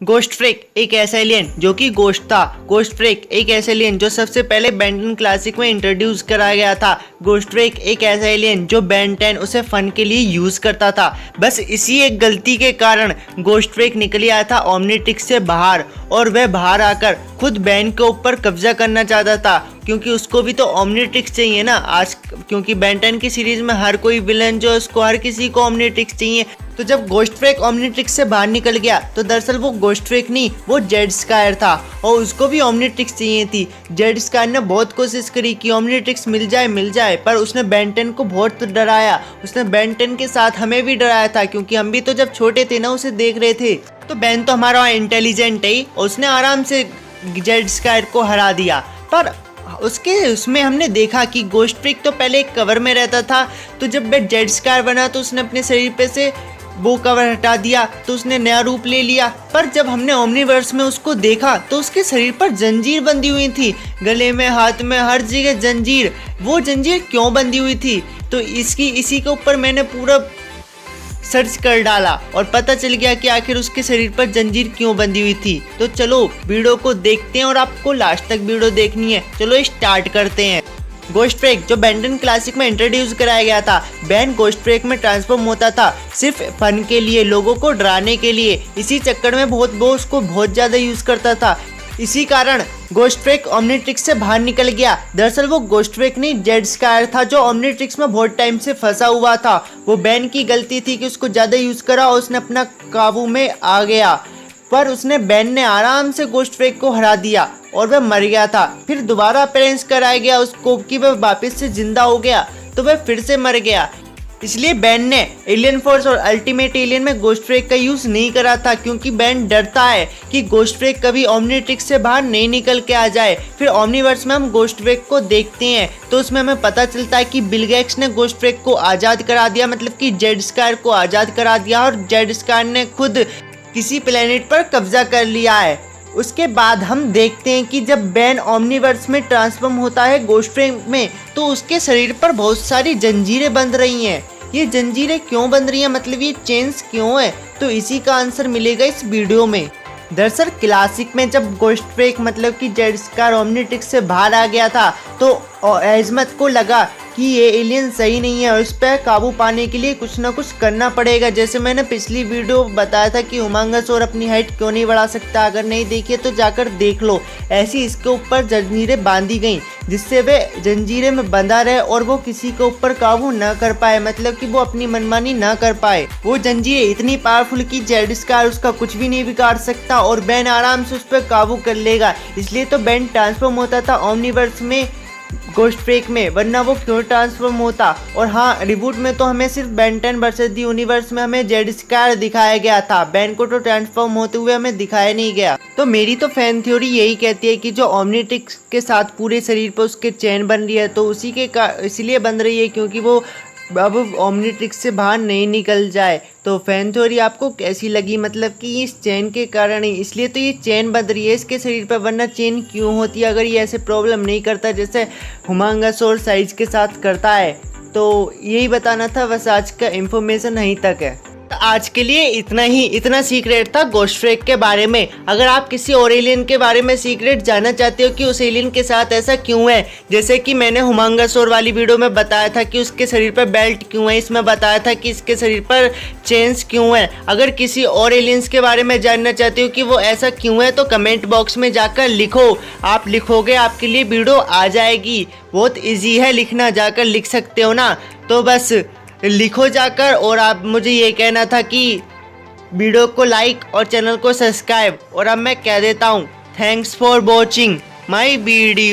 Ghost freak एक ऐसा alien जो कि गोस्ट था। गोस्ट फ्रेक एक ऐसा एलियन जो सबसे पहले बेन 10 क्लासिक में इंट्रोड्यूस कराया गया था। गोस्ट फ्रेक एक ऐसा एलियन जो बेन 10 उसे फन के लिए यूज करता था। बस इसी एक गलती के कारण गोस्ट फ्रेक निकल आया था ओमनिट्रिक्स से बाहर, और वह बाहर आकर खुद बेन के ऊपर कब्जा करना चाहता था, क्योंकि उसको भी तो ओमनिट्रिक्स चाहिए ना आज, क्योंकि बेन 10 की सीरीज में हर कोई विलन जो उसको हर किसी को ओमनिट्रिक्स चाहिए। तो जब गोस्ट फ्रेक ओमनिट्रिक्स से बाहर निकल गया तो दरअसल वो गोस्ट फ्रेक नहीं, वो जेड स्कायर था, और उसको भी ओमनिट्रिक्स चाहिए थी। जेड स्कायर ने बहुत कोशिश करी कि ओमनिट्रिक्स मिल जाए, पर उसने बेन 10 को बहुत डराया। उसने बेन 10 के साथ हमें भी डराया था, क्योंकि हम भी तो जब छोटे थे ना उसे देख रहे थे। तो बेन तो हमारा इंटेलिजेंट है, उसने आराम से जेड स्कायर को हरा दिया। पर उसमें हमने देखा कि गोस्ट फ्रेक तो पहले एक कवर में रहता था, तो जब वह जेड स्कायर बना तो उसने अपने शरीर पे से वो कवर हटा दिया, तो उसने नया रूप ले लिया। पर जब हमने ओमनीवर्स में उसको देखा तो उसके शरीर पर जंजीर बंधी हुई थी, गले में, हाथ में, हर जगह जंजीर। वो जंजीर क्यों बंधी हुई थी? तो इसी के ऊपर मैंने पूरा सर्च कर डाला और पता चल गया कि आखिर उसके शरीर पर जंजीर क्यों बंधी हुई थी। तो चलो वीडियो को देखते हैं, और आपको लास्ट तक वीडियो देखनी है। चलो स्टार्ट करते हैं। गोस्ट फ्रेक जो बेन 10 क्लासिक में इंट्रोड्यूस कराया गया था, बेन गोस्ट फ्रेक में ट्रांसफॉर्म होता था सिर्फ फन के लिए, लोगों को डराने के लिए। इसी चक्कर में वो उसको बहुत ज़्यादा यूज़ करता था। इसी कारण गोस्ट फ्रेक ओमनिट्रिक्स से बाहर निकल गया। दरअसल वो गोस्ट फ्रेक नहीं, जेड स्कायर था जो ओमनिट्रिक्स में बहुत टाइम से फंसा हुआ था। वो बेन की गलती थी कि उसको ज़्यादा यूज़ करा और उसने अपना काबू में आ गया। पर उसने बेन ने आराम से गोस्ट फ्रेक को हरा दिया और वह मर गया था। फिर दोबारा अपीयरेंस कराया गया उसको कि वह वापस से जिंदा हो गया, तो वह फिर से मर गया। इसलिए बेन ने एलियन फोर्स और अल्टीमेट एलियन में गोस्ट फ्रेक का यूज नहीं करा था, क्योंकि बेन डरता है कि गोस्ट फ्रेक कभी ओमनिट्रिक्स से बाहर नहीं निकल के आ जाए। फिर ओमनीवर्स में हम गोस्ट फ्रेक को देखते हैं तो उसमें हमें पता चलता है कि बिल गेट्स ने गोस्ट फ्रेक को आज़ाद करा दिया, मतलब कि जेड स्कायर को आज़ाद करा दिया, और जेड स्कायर ने खुद किसी प्लेनेट पर कब्जा कर लिया है। उसके बाद हम देखते हैं कि जब बेन ओमनीवर्स में ट्रांसफॉर्म होता है गोस्ट फ्रेक में, तो उसके शरीर पर बहुत सारी जंजीरें बंध रही हैं। ये जंजीरें क्यों बंध रही हैं, मतलब ये चेन्स क्यों है? तो इसी का आंसर मिलेगा इस वीडियो में। दरअसल क्लासिक में जब गोस्ट फ्रेक मतलब कि जेड स्कायर ओमनिट्रिक्स से बाहर आ गया था, तो अजमत को लगा कि ये एलियन सही नहीं है और इस पर काबू पाने के लिए कुछ ना कुछ करना पड़ेगा। जैसे मैंने पिछली वीडियो बताया था कि हुमांगासोर अपनी हाइट क्यों नहीं बढ़ा सकता, अगर नहीं देखिए तो जाकर देख लो। ऐसी इसके ऊपर जंजीरें बांधी गई जिससे वे जंजीरें में बंधा रहे और वो किसी के ऊपर काबू न कर पाए, मतलब कि वो अपनी मनमानी न कर पाए। वो जंजीरें इतनी पावरफुल कि जेड स्कायर उसका कुछ भी नहीं बिगाड़ सकता और बेन आराम से उस पर काबू कर लेगा। इसलिए तो बेन ट्रांसफॉर्म होता था ओमनीवर्स में गोस्ट फ्रेक में, वरना वो क्यों ट्रांसफॉर्म होता। और हाँ, रिबूट में तो हमें सिर्फ बेन 10 वर्सेस दी यूनिवर्स में हमें जेड स्कायर दिखाया गया था, बेन को तो ट्रांसफॉर्म होते हुए हमें दिखाया नहीं गया। तो मेरी तो फैन थ्योरी यही कहती है कि जो ओमनिट्रिक्स के साथ पूरे शरीर पर उसके चेन बन रही है, तो उसी के इसलिए बन रही है क्योंकि वो अब ओमनिट्रिक्स से बाहर नहीं निकल जाए। तो फैन थ्योरी आपको कैसी लगी, मतलब कि इस चेन के कारण ही, इसलिए तो ये चेन बंध रही है इसके शरीर पर, वरना चेन क्यों होती है अगर ये ऐसे प्रॉब्लम नहीं करता जैसे हुमांगासोर साइज के साथ करता है। तो यही बताना था, बस आज का इन्फॉर्मेशन यहीं तक है। आज के लिए इतना ही। इतना सीक्रेट था गोस्ट फ्रेक के बारे में। अगर आप किसी और एलियन के बारे में सीक्रेट जानना चाहते हो कि उस एलियन के साथ ऐसा क्यों है, जैसे कि मैंने हुमांगासोर वाली वीडियो में बताया था कि उसके शरीर पर बेल्ट क्यों है, इसमें बताया था कि इसके शरीर पर चेन्स क्यों है। अगर किसी और एलियंस के बारे में जानना चाहते हो कि वो ऐसा क्यों है, तो कमेंट बॉक्स में जाकर लिखो। आप लिखोगे आपके लिए वीडियो आ जाएगी। बहुत ईजी है लिखना, जाकर लिख सकते हो ना। तो बस लिखो जाकर, और आप मुझे ये कहना था कि वीडियो को लाइक और चैनल को सब्सक्राइब। और अब मैं कह देता हूँ, thanks for watching my video.